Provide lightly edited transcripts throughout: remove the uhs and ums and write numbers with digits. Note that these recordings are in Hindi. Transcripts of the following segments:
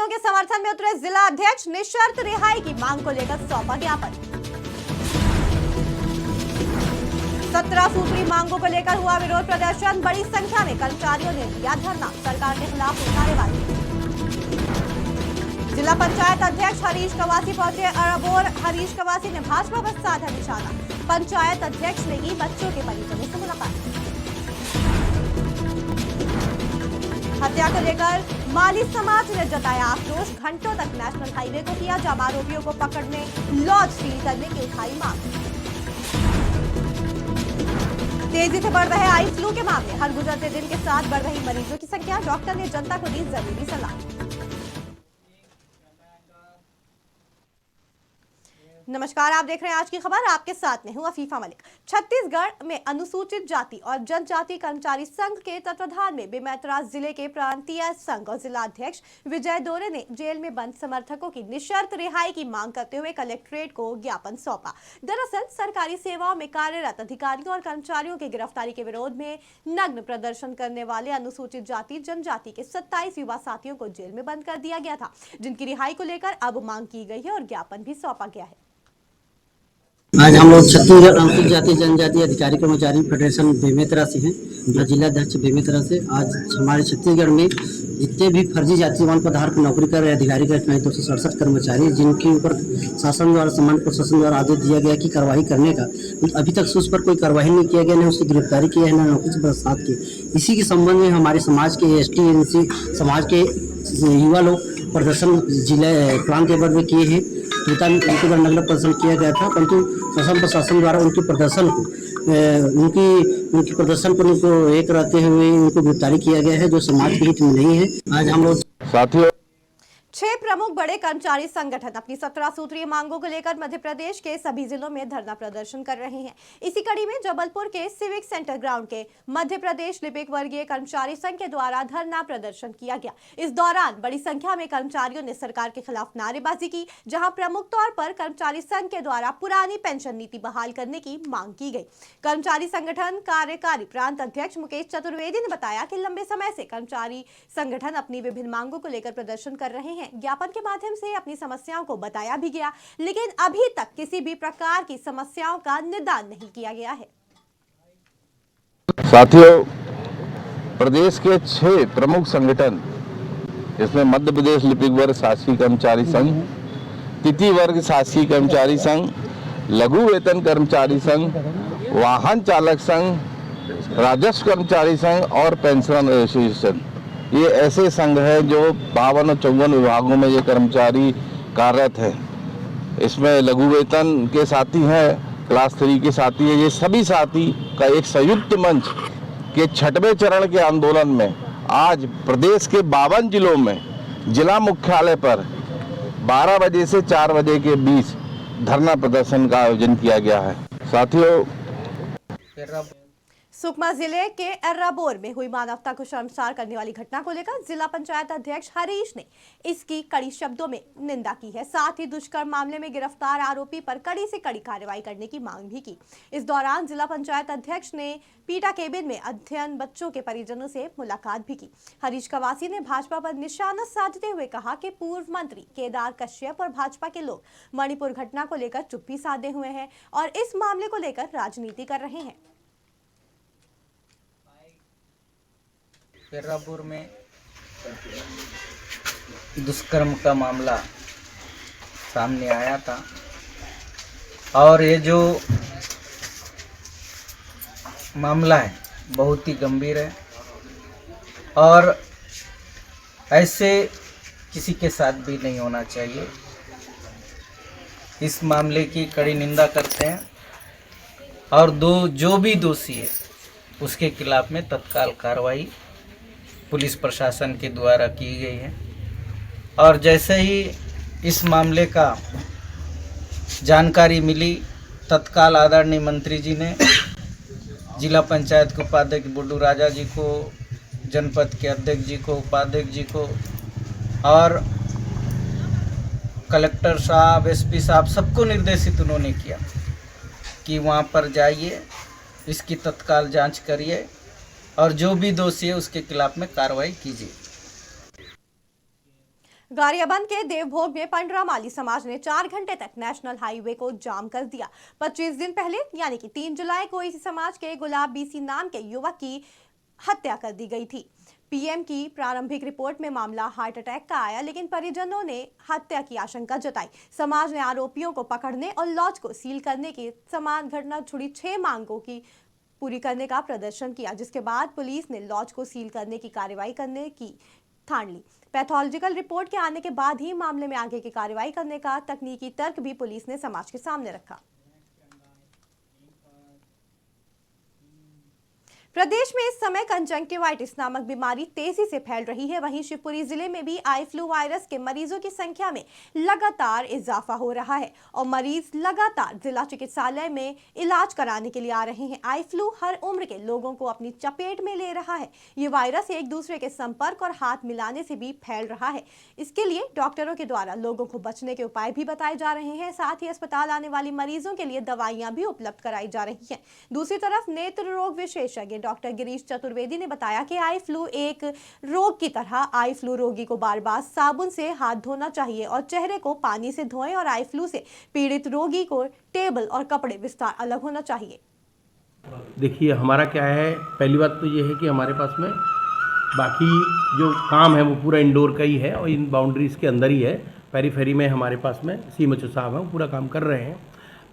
कर्मचारियों के समर्थन में उतरे जिला अध्यक्ष, निशर्त रिहाई की मांग को लेकर सौंपा ज्ञापन। 17 सूत्री मांगों को लेकर हुआ विरोध प्रदर्शन, बड़ी संख्या में कर्मचारियों ने दिया धरना, सरकार के खिलाफ नारेबाजी। जिला पंचायत अध्यक्ष हरीश कवासी पहुंचे अरबोर, हरीश कवासी ने भाजपा पर साधा निशाना, पंचायत अध्यक्ष ने की बच्चों के परिजनों से मुलाकात। हत्या को लेकर माली समाज ने जताया आक्रोश, घंटों तक नेशनल हाईवे को किया जाम, आरोपियों को पकड़ने लॉज सील करने की उठाई मांग। तेजी से बढ़ रहे आई फ्लू के मामले, हर गुजरते दिन के साथ बढ़ रही मरीजों की संख्या, डॉक्टर ने जनता को दी जरूरी सलाह। नमस्कार, आप देख रहे हैं आज की खबर, आपके साथ में हूं अफीफा मलिक। छत्तीसगढ़ में अनुसूचित जाति और जनजाति कर्मचारी संघ के तत्वाधान में बेमेतरा जिले के प्रांतीय संघ और जिला अध्यक्ष विजय दोरे ने जेल में बंद समर्थकों की निशर्त रिहाई की मांग करते हुए कलेक्ट्रेट को ज्ञापन सौंपा। दरअसल सरकारी सेवाओं में कार्यरत अधिकारियों और कर्मचारियों की गिरफ्तारी के विरोध में नग्न प्रदर्शन करने वाले अनुसूचित जाति जनजाति के 27 युवा साथियों को जेल में बंद कर दिया गया था, जिनकी रिहाई को लेकर अब मांग की गई है और ज्ञापन भी सौंपा गया है। आज हम लोग छत्तीसगढ़ अनुसूचित जाति जनजाति अधिकारी कर्मचारी फेडरेशन बेमेतरा से हैं, जिला अध्यक्ष बेमेतरा से। आज हमारे छत्तीसगढ़ में जितने भी फर्जी जाति वन आधार पर नौकरी कर रहे अधिकारी का 267 कर्मचारी, जिनके ऊपर शासन द्वारा सामान्य प्रशासन द्वारा आदेश दिया गया कि कार्रवाई करने का, अभी तक उस पर कोई कार्रवाई नहीं किया गया, न उसकी गिरफ्तारी किया है, न नौकरी से बर्खास्त की। इसी के संबंध में हमारे समाज के ST NC समाज के युवा लोग प्रदर्शन जिला प्रांत के में किए हैं। उनके पर नग्न प्रदर्शन किया गया था, परंतु शासन प्रशासन द्वारा उनके प्रदर्शन को उनकी प्रदर्शन पर उनको एक रहते हुए उनको गिरफ्तारी किया गया है, जो समाज के हित में नहीं है। आज हम लोग साथियों 6 प्रमुख बड़े कर्मचारी संगठन अपनी 17 सूत्रीय मांगों को लेकर मध्य प्रदेश के सभी जिलों में धरना प्रदर्शन कर रहे हैं। इसी कड़ी में जबलपुर के सिविक सेंटर ग्राउंड के मध्य प्रदेश लिपिक वर्गीय कर्मचारी संघ के द्वारा धरना प्रदर्शन किया गया। इस दौरान बड़ी संख्या में कर्मचारियों ने सरकार के खिलाफ नारेबाजी की, जहां प्रमुख तौर पर कर्मचारी संघ के द्वारा पुरानी पेंशन नीति बहाल करने की मांग की गई। कर्मचारी संगठन कार्यकारी प्रांत अध्यक्ष मुकेश चतुर्वेदी ने बताया कि लंबे समय से कर्मचारी संगठन अपनी विभिन्न मांगों को लेकर प्रदर्शन कर रहे हैं। ज्ञापन के माध्यम से अपनी समस्याओं को बताया भी गया, लेकिन अभी तक किसी भी प्रकार की समस्याओं का निदान नहीं किया गया है। साथियों, प्रदेश के 6 प्रमुख संगठन, इसमें मध्य प्रदेश लिपिक वर्ग शासकीय कर्मचारी संघ, तृतीय वर्ग शासकीय कर्मचारी संघ, लघु वेतन कर्मचारी संघ, वाहन चालक संघ, राजस्व कर्मचारी संघ और पेंशन एसोसिएशन, ये ऐसे संघ है जो 52 और 54 विभागों में ये कर्मचारी कार्यरत है। इसमें लघु वेतन के साथी हैं, क्लास 3 के साथी है। ये सभी साथी का एक संयुक्त मंच के 6वें चरण के आंदोलन में आज प्रदेश के 52 जिलों में जिला मुख्यालय पर 12 बजे से 4 बजे के बीच धरना प्रदर्शन का आयोजन किया गया है। साथियों, सुकमा जिले के एर्राबोर में हुई मानवता को शर्मसार करने वाली घटना को लेकर जिला पंचायत अध्यक्ष हरीश ने इसकी कड़ी शब्दों में निंदा की है। साथ ही दुष्कर्म मामले में गिरफ्तार आरोपी पर कड़ी से कड़ी कार्रवाई करने की मांग भी की। इस दौरान जिला पंचायत अध्यक्ष ने पीटा केबिन में अध्ययन बच्चों के परिजनों से मुलाकात भी की। हरीश कवासी ने भाजपा पर निशाना साधते हुए कहा कि पूर्व मंत्री केदार कश्यप और भाजपा के लोग मणिपुर घटना को लेकर चुप्पी साधे हुए हैं और इस मामले को लेकर राजनीति कर रहे हैं। एर्राबोर में दुष्कर्म का मामला सामने आया था और ये जो मामला है बहुत ही गंभीर है और ऐसे किसी के साथ भी नहीं होना चाहिए। इस मामले की कड़ी निंदा करते हैं और जो भी दोषी है उसके खिलाफ में तत्काल कार्रवाई पुलिस प्रशासन के द्वारा की गई है। और जैसे ही इस मामले का जानकारी मिली, तत्काल आदरणीय मंत्री जी ने जिला पंचायत के उपाध्यक्ष बुड्डू राजा जी को, जनपद के अध्यक्ष जी को, उपाध्यक्ष जी को और कलेक्टर साहब, SP साहब, सबको निर्देशित उन्होंने किया कि वहाँ पर जाइए, इसकी तत्काल जांच करिए और जो भी दोषी है उसके खिलाफ में कार्रवाई कीजिए। गारियाबंद के देवभोग में पंडरा माली समाज ने 4 घंटे तक नेशनल हाईवे को जाम कर दिया। 25 दिन पहले यानी कि 3 जुलाई को इसी समाज के गुलाब बीसी नाम के युवक की हत्या कर दी गई थी। पीएम की प्रारंभिक रिपोर्ट में मामला हार्ट अटैक का आया, लेकिन परिजनों ने हत्या की आशंका जताई। समाज ने आरोपियों को पकड़ने और लॉज को सील करने की समान घटना जुड़ी 6 मांगों की पूरी करने का प्रदर्शन किया, जिसके बाद पुलिस ने लॉज को सील करने की कार्रवाई करने की ठान ली। पैथोलॉजिकल रिपोर्ट के आने के बाद ही मामले में आगे की कार्रवाई करने का तकनीकी तर्क भी पुलिस ने समाज के सामने रखा। प्रदेश में इस समय कंजंक्टिवाइटिस नामक बीमारी तेजी से फैल रही है। वहीं शिवपुरी जिले में भी आई फ्लू वायरस के मरीजों की संख्या में लगातार इजाफा हो रहा है और मरीज लगातार जिला चिकित्सालय में इलाज कराने के लिए आ रहे हैं। आई फ्लू हर उम्र के लोगों को अपनी चपेट में ले रहा है। ये वायरस एक दूसरे के संपर्क और हाथ मिलाने से भी फैल रहा है। इसके लिए डॉक्टरों के द्वारा लोगों को बचने के उपाय भी बताए जा रहे हैं। साथ ही अस्पताल आने वाली मरीजों के लिए दवाइयां भी उपलब्ध कराई जा रही हैं। दूसरी तरफ नेत्र रोग विशेषज्ञ डॉक्टर गिरीश चतुर्वेदी ने बताया कि आई फ्लू एक रोग की तरह आई फ्लू रोगी को बार बार साबुन से हाथ धोना चाहिए और चेहरे को पानी से धोएं और आई फ्लू से पीड़ित रोगी को टेबल और कपड़े विस्तार अलग होना चाहिए। देखिए हमारा क्या है, पहली बात तो ये है कि हमारे पास में बाकी जो काम है वो पूरा इंडोर का ही है और इन बाउंड्रीज़ के अंदर ही है। पेरीफेरी में हमारे पास में सीएमएचओ साहब हैं, वो पूरा काम कर रहे हैं।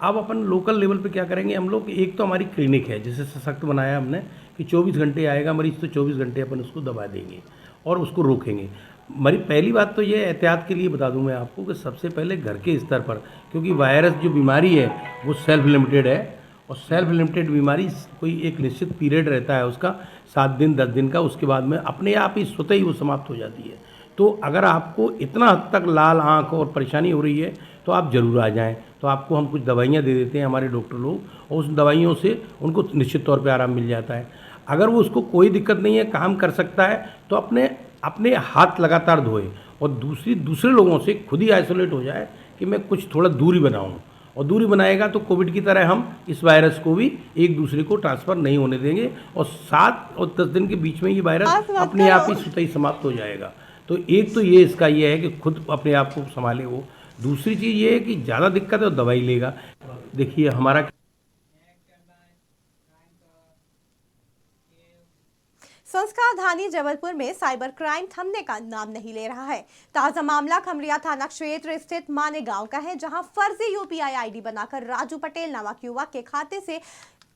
अब अपन लोकल लेवल पे क्या करेंगे हम लोग, एक तो हमारी क्लिनिक है जिसे सशक्त बनाया हमने कि 24 घंटे आएगा मरीज तो 24 घंटे अपन उसको दवा देंगे और उसको रोकेंगे। पहली बात तो ये एहतियात के लिए बता दूं मैं आपको कि सबसे पहले घर के स्तर पर, क्योंकि वायरस जो बीमारी है वो सेल्फ लिमिटेड है और सेल्फ लिमिटेड बीमारी कोई एक निश्चित पीरियड रहता है उसका 7 दिन 10 दिन का, उसके बाद में अपने आप ही स्वतः ही वो समाप्त हो जाती है। तो अगर आपको इतना हद तक लाल आँख और परेशानी हो रही है तो आप ज़रूर आ जाएं। तो आपको हम कुछ दवाइयाँ दे देते हैं हमारे डॉक्टर लोग और उस दवाइयों से उनको निश्चित तौर पे आराम मिल जाता है। अगर वो उसको कोई दिक्कत नहीं है, काम कर सकता है, तो अपने हाथ लगातार धोए और दूसरे लोगों से खुद ही आइसोलेट हो जाए कि मैं कुछ थोड़ा दूरी बनाऊँ। और दूरी बनाएगा तो कोविड की तरह हम इस वायरस को भी एक दूसरे को ट्रांसफ़र नहीं होने देंगे और 7 और 10 दिन के बीच में ये वायरस अपने आप ही स्वतः ही समाप्त हो जाएगा। तो एक तो ये इसका ये है कि खुद अपने आप को संभाले वो। दूसरी चीज़ ये है कि ज़्यादा दिक्कत है तो दवाई लेगा। देखिए हमारा संस्कार धानी जबलपुर में साइबर क्राइम थमने का नाम नहीं ले रहा है। ताजा मामला खमरिया थाना क्षेत्र स्थित माने गांव का है, जहां फर्जी यूपीआई आईडी बनाकर राजू पटेल नामक युवक के खाते से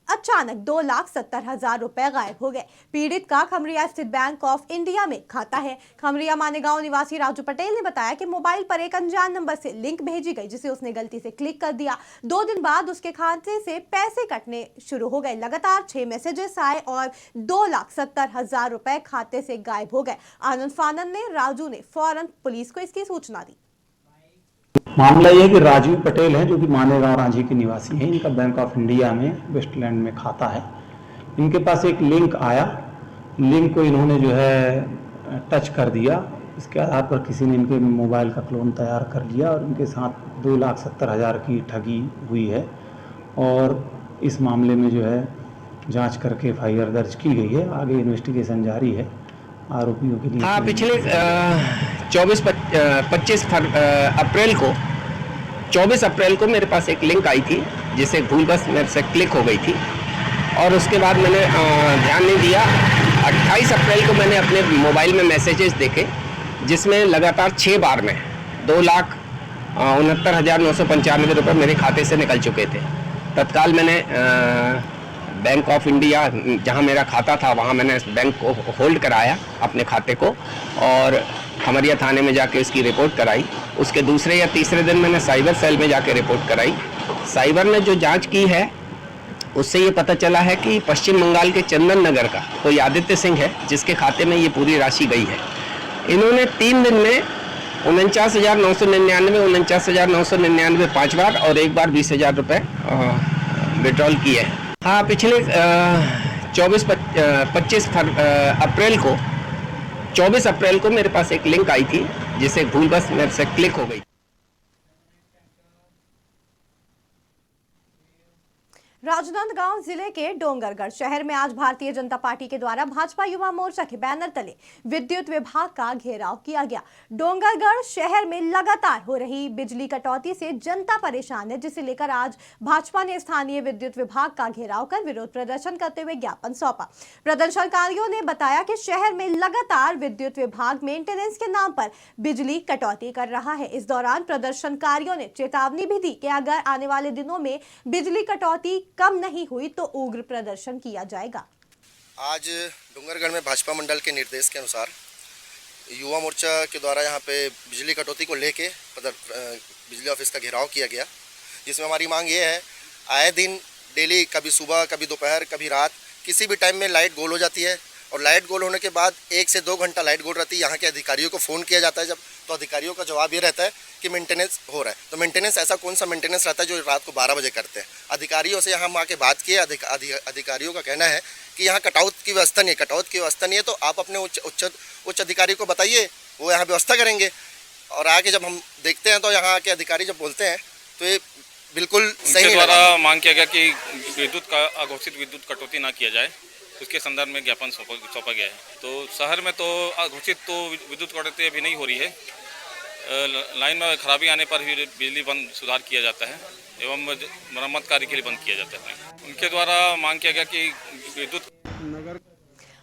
अचानक 2,70,000 रुपए गायब हो गए। पीड़ित का खमरिया स्थित बैंक ऑफ इंडिया में खाता है। खमरिया मानेगांव निवासी राजू पटेल ने बताया कि मोबाइल पर एक अनजान नंबर से लिंक भेजी गई, जिसे उसने गलती से क्लिक कर दिया। 2 दिन बाद उसके खाते से पैसे कटने शुरू हो गए। लगातार 6 मैसेजेस आए और 2,70,000 रुपए खाते से गायब हो गए। आनंद फानंद ने राजू ने फौरन पुलिस को इसकी सूचना दी। मामला यह है कि राजीव पटेल हैं जो कि मानेगांव रांझी के निवासी हैं। इनका बैंक ऑफ इंडिया में वेस्टलैंड में खाता है। इनके पास एक लिंक आया, लिंक को इन्होंने जो है टच कर दिया। इसके आधार पर किसी ने इनके मोबाइल का क्लोन तैयार कर लिया और इनके साथ 2,70,000 की ठगी हुई है। और इस मामले में जो है जांच करके FIR दर्ज की गई है। आगे इन्वेस्टिगेशन जारी है आरोपियों के लिए। हाँ, पिछले 24 अप्रैल को मेरे पास एक लिंक आई थी जिसे भूलवश मेरे से क्लिक हो गई थी और उसके बाद मैंने ध्यान नहीं दिया। 28 अप्रैल को मैंने अपने मोबाइल में मैसेजेस देखे जिसमें लगातार 6 बार में 2,69,995 रुपये मेरे खाते से निकल चुके थे। तत्काल मैंने बैंक ऑफ इंडिया जहां मेरा खाता था वहां मैंने बैंक को होल्ड कराया अपने खाते को और खमरिया थाने में जाके उसकी रिपोर्ट कराई। उसके दूसरे या तीसरे दिन मैंने साइबर सेल में जाके रिपोर्ट कराई। साइबर ने जो जांच की है उससे ये पता चला है कि पश्चिम बंगाल के चंदन नगर का कोई आदित्य सिंह है जिसके खाते में ये पूरी राशि गई है। इन्होंने 3 दिन में 49,999, 49,999 5 बार और 1 बार 20,000 रुपये विड्रॉल किए हैं। हाँ, पिछले 24 अप्रैल को मेरे पास एक लिंक आई थी जिसे भूलवश मेरे से क्लिक हो गई। राजनांदगांव जिले के डोंगरगढ़ शहर में आज भारतीय जनता पार्टी के द्वारा भाजपा युवा मोर्चा के बैनर तले विद्युत विभाग का घेराव किया गया। डोंगरगढ़ शहर में लगातार हो रही बिजली कटौती से जनता परेशान है, जिसे लेकर आज भाजपा ने स्थानीय विद्युत विभाग का घेराव कर विरोध प्रदर्शन करते हुए ज्ञापन सौंपा। प्रदर्शनकारियों ने बताया कि शहर में लगातार विद्युत विभाग मेंटेनेंस के नाम पर बिजली कटौती कर रहा है। इस दौरान प्रदर्शनकारियों ने चेतावनी भी दी कि अगर आने वाले दिनों में बिजली कटौती कम नहीं हुई तो उग्र प्रदर्शन किया जाएगा। आज डूंगरगढ़ में भाजपा मंडल के निर्देश के अनुसार युवा मोर्चा के द्वारा यहाँ पे बिजली कटौती को लेके बिजली ऑफिस का घेराव किया गया, जिसमें हमारी मांग ये है, आए दिन डेली कभी सुबह कभी दोपहर कभी रात किसी भी टाइम में लाइट गोल हो जाती है और लाइट गोल होने के बाद 1 से 2 घंटा लाइट गोल रहती है। यहाँ के अधिकारियों को फ़ोन किया जाता है जब, तो अधिकारियों का जवाब ये रहता है कि मेंटेनेंस हो रहा है। तो मेंटेनेंस ऐसा कौन सा मेंटेनेंस रहता है जो रात को 12 बजे करते हैं? अधिकारियों से यहाँ हम आके बात किए, अधिकारियों का कहना है कि यहाँ कटौत की व्यवस्था नहीं है, कटौत की व्यवस्था नहीं है, तो आप अपने उच्च अधिकारी को बताइए, वो यहाँ व्यवस्था करेंगे। और आगे जब हम देखते हैं तो यहाँ के अधिकारी जब बोलते हैं तो ये बिल्कुल सही द्वारा मांग किया गया कि विद्युत का अघोषित विद्युत कटौती ना किया जाए, उसके संदर्भ में ज्ञापन सौंपा गया है। तो शहर में तो अघोषित तो विद्युत कटौती अभी नहीं हो रही है, लाइन में खराबी आने पर ही बिजली बंद सुधार किया जाता है एवं मरम्मत कार्य के लिए बंद किया जाता है। उनके द्वारा मांग किया गया कि विद्युत नगर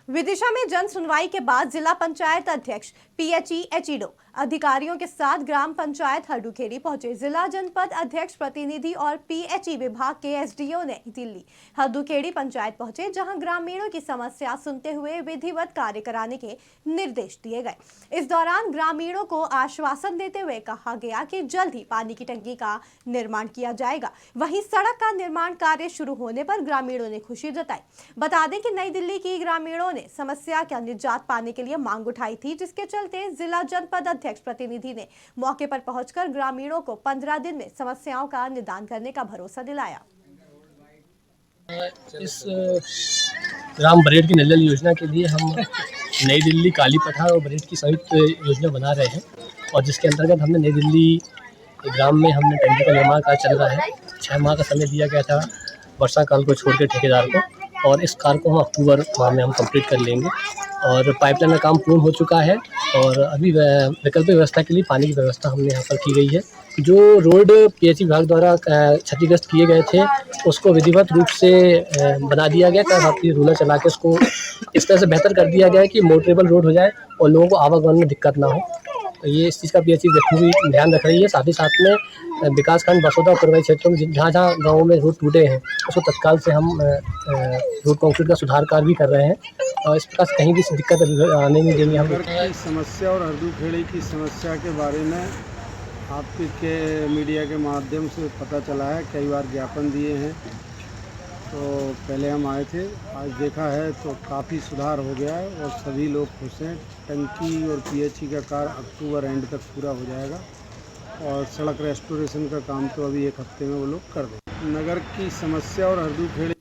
विदिशा में जन सुनवाई के बाद जिला पंचायत अध्यक्ष PHE एचिडो अधिकारियों के साथ ग्राम पंचायत हरदुखेड़ी पहुंचे। जिला जनपद अध्यक्ष प्रतिनिधि और PHE विभाग के SDO ने दिल्ली हरदुखेड़ी पंचायत पहुंचे, जहां ग्रामीणों की समस्या सुनते हुए विधिवत कार्य कराने के निर्देश दिए गए। इस दौरान ग्रामीणों को आश्वासन देते हुए कहा गया कि जल्द ही पानी की टंकी का निर्माण किया जाएगा। वहीं सड़क का निर्माण कार्य शुरू होने पर ग्रामीणों ने खुशी जताई। बता दें कि नई दिल्ली की ग्रामीणों ने समस्या का निजात पाने के लिए मांग उठाई थी, जिसके चलते जिला जनपद अध्यक्ष प्रतिनिधि ने मौके पर पहुंचकर ग्रामीणों को 15 दिन में समस्याओं का निदान करने का भरोसा दिलाया। इस ग्राम बरेड की नल योजना के लिए हम नई दिल्ली काली पठार और बरेड की संयुक्त योजना बना रहे हैं, और जिसके अंतर्गत हमने नई दिल्ली ग्राम में हमने टंकी का निर्माण कार्य चल रहा है। 6 माह का समय दिया गया था वर्षा काल को छोड़ के ठेकेदार को, और इस कार्य को हम अक्टूबर माह में हम कंप्लीट कर लेंगे। और पाइपलाइन का काम पूर्ण हो चुका है, और अभी वैकल्पिक व्यवस्था के लिए पानी की व्यवस्था हमने यहाँ पर की गई है। जो रोड PHE विभाग द्वारा क्षतिग्रस्त किए गए थे उसको विधिवत रूप से बना दिया गया, काफ़ी रूलर चला के उसको इस तरह से बेहतर कर दिया गया है कि मोटरेबल रोड हो जाए और लोगों को आवागमन में दिक्कत ना हो। तो ये इस चीज़ का PHE व्यक्ति ध्यान रख रही है। साथ ही साथ में विकासखंड बसोदा और करवाई क्षेत्रों में जहाँ जहाँ गाँवों में रोड टूटे हैं उसको तत्काल से हम रोड कंक्रीट का सुधार कार्य भी कर रहे हैं, और इस प्रकार से कहीं भी दिक्कत आने नहीं देंगे हम। समस्या और हरदुखेड़ी की समस्या के बारे में आपके मीडिया के माध्यम से पता चला है, कई बार ज्ञापन दिए हैं। तो पहले हम आए थे, आज देखा है तो काफ़ी सुधार हो गया है और सभी लोग खुश हैं। टंकी और PHE का कार्य अक्टूबर एंड तक पूरा हो जाएगा, और सड़क रेस्टोरेशन का काम तो अभी 1 हफ्ते में वो लोग कर देंगे। नगर की समस्या और हरदुखेड़ी।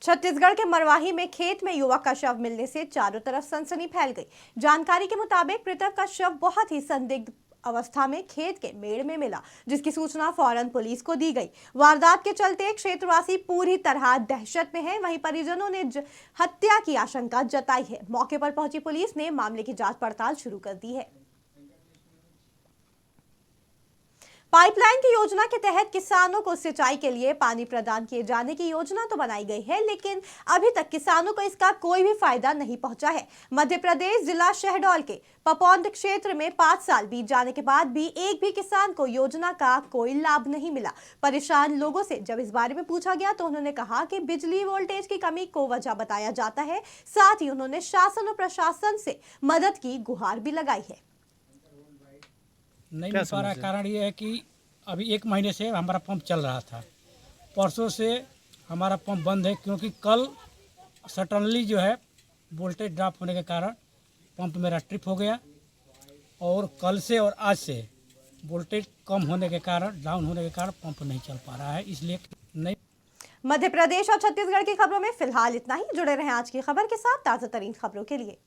छत्तीसगढ़ के मरवाही में खेत में युवक का शव मिलने से चारों तरफ सनसनी फैल गई। जानकारी के मुताबिक मृतक का शव बहुत ही संदिग्ध अवस्था में खेत के मेड़ में मिला, जिसकी सूचना फौरन पुलिस को दी गई। वारदात के चलते क्षेत्रवासी पूरी तरह दहशत में है। वहीं परिजनों ने हत्या की आशंका जताई है। मौके पर पहुंची पुलिस ने मामले की जांच पड़ताल शुरू कर दी है। पाइपलाइन की योजना के तहत किसानों को सिंचाई के लिए पानी प्रदान किए जाने की योजना तो बनाई गई है, लेकिन अभी तक किसानों को इसका कोई भी फायदा नहीं पहुंचा है। मध्य प्रदेश जिला शहडोल के पपौंद क्षेत्र में 5 साल बीत जाने के बाद भी एक भी किसान को योजना का कोई लाभ नहीं मिला। परेशान लोगों से जब इस बारे में पूछा गया तो उन्होंने कहा कि बिजली वोल्टेज की कमी को वजह बताया जाता है। साथ ही उन्होंने शासन और प्रशासन से मदद की गुहार भी लगाई है। नहीं मिल पा रहा, कारण ये है कि अभी 1 महीने से हमारा पंप चल रहा था, परसों से हमारा पंप बंद है, क्योंकि कल सडनली जो है वोल्टेज ड्रॉप होने के कारण पंप मेरा ट्रिप हो गया, और कल से और आज से वोल्टेज कम होने के कारण, डाउन होने के कारण पंप नहीं चल पा रहा है, इसलिए नहीं। मध्य प्रदेश और छत्तीसगढ़ की खबरों में फिलहाल इतना ही। जुड़े रहें आज की खबर के साथ ताज़ा तरीन खबरों के लिए।